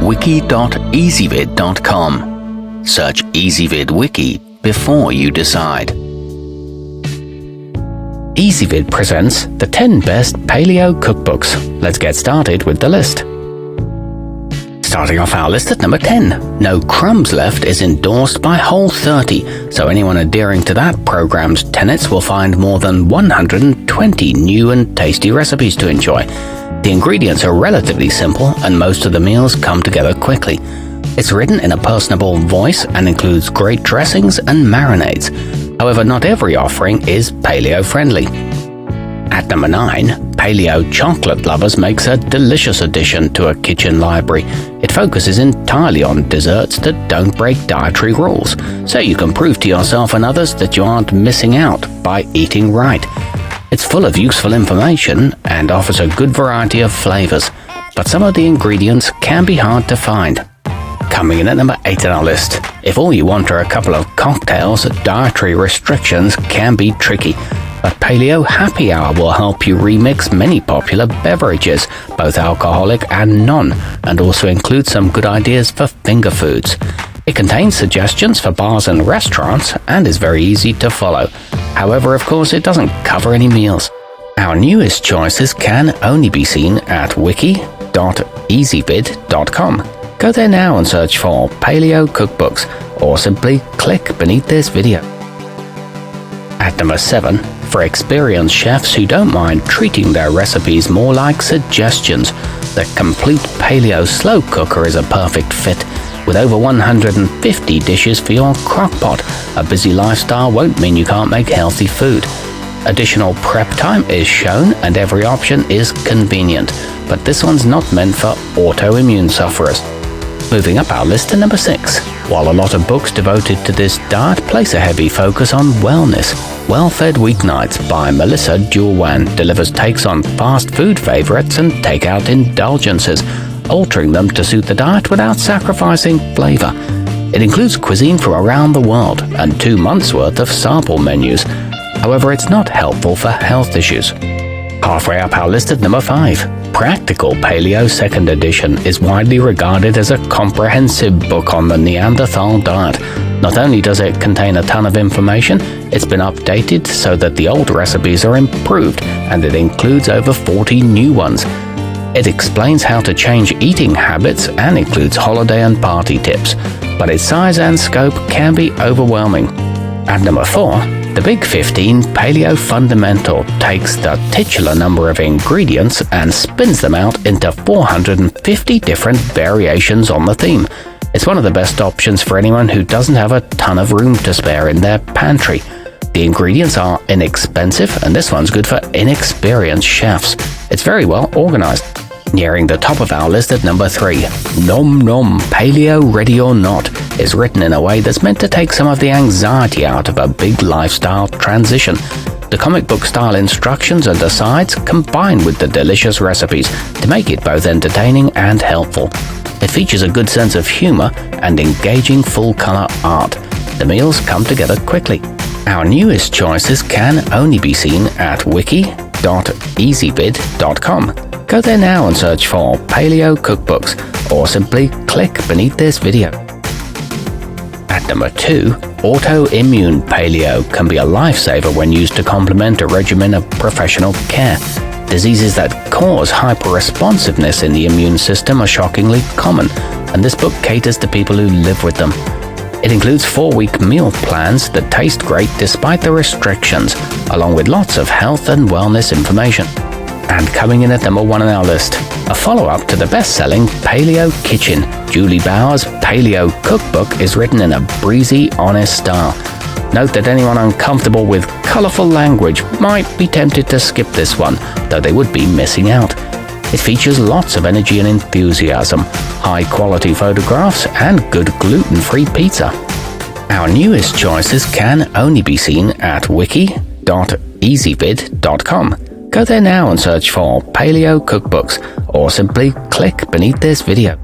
wiki.ezvid.com. Search Ezvid Wiki before you decide. Ezvid presents the 10 best paleo cookbooks. Let's get started with the list. Starting off our list at number 10, No Crumbs Left is endorsed by Whole30, so anyone adhering to that program's tenets will find more than 120 new and tasty recipes to enjoy. The ingredients are relatively simple and most of the meals come together quickly. It's written in a personable voice and includes great dressings and marinades. However, not every offering is paleo-friendly. At number 9, Paleo Chocolate Lovers makes a delicious addition to a kitchen library. It focuses entirely on desserts that don't break dietary rules, so you can prove to yourself and others that you aren't missing out by eating right. It's full of useful information and offers a good variety of flavors, but some of the ingredients can be hard to find. Coming in at number 8 on our list, if all you want are a couple of cocktails, dietary restrictions can be tricky. But Paleo Happy Hour will help you remix many popular beverages, both alcoholic and non, and also includes some good ideas for finger foods. It contains suggestions for bars and restaurants and is very easy to follow. However, of course, it doesn't cover any meals. Our newest choices can only be seen at wiki.ezvid.com. Go there now and search for Paleo Cookbooks, or simply click beneath this video. At number 7, for experienced chefs who don't mind treating their recipes more like suggestions, the Complete Paleo Slow Cooker is a perfect fit. With over 150 dishes for your crockpot, a busy lifestyle won't mean you can't make healthy food. Additional prep time is shown and every option is convenient, but this one's not meant for autoimmune sufferers. Moving up our list to number 6. While a lot of books devoted to this diet place a heavy focus on wellness, Well-Fed Weeknights by Melissa Joulwan delivers takes on fast food favorites and takeout indulgences, altering them to suit the diet without sacrificing flavor. It includes cuisine from around the world and 2 months' worth of sample menus. However, it's not helpful for health issues. Halfway up our list at number 5. Practical Paleo 2nd Edition is widely regarded as a comprehensive book on the Neanderthal diet. Not only does it contain a ton of information, it's been updated so that the old recipes are improved, and it includes over 40 new ones. It explains how to change eating habits and includes holiday and party tips, but its size and scope can be overwhelming. At number 4, The Big 15 Paleo Fundamental takes the titular number of ingredients and spins them out into 450 different variations on the theme. It's one of the best options for anyone who doesn't have a ton of room to spare in their pantry. The ingredients are inexpensive, and this one's good for inexperienced chefs. It's very well organized. Nearing the top of our list at number 3, Nom Nom Paleo Ready or Not is written in a way that's meant to take some of the anxiety out of a big lifestyle transition. The comic book style instructions and asides combine with the delicious recipes to make it both entertaining and helpful. It features a good sense of humor and engaging full-color art. The meals come together quickly. Our newest choices can only be seen at wiki.ezvid.com. Go there now and search for Paleo Cookbooks, or simply click beneath this video. At number 2, Autoimmune Paleo can be a lifesaver when used to complement a regimen of professional care. Diseases that cause hyperresponsiveness in the immune system are shockingly common, and this book caters to people who live with them. It includes 4-week meal plans that taste great despite the restrictions, along with lots of health and wellness information. And coming in at number 1 on our list, a follow-up to the best-selling Paleo Kitchen. Julie Bauer's Paleo Cookbook is written in a breezy, honest style. Note that anyone uncomfortable with colorful language might be tempted to skip this one, though they would be missing out. It features lots of energy and enthusiasm, high-quality photographs, and good gluten-free pizza. Our newest choices can only be seen at wiki.ezvid.com. Go there now and search for Paleo Cookbooks, or simply click beneath this video.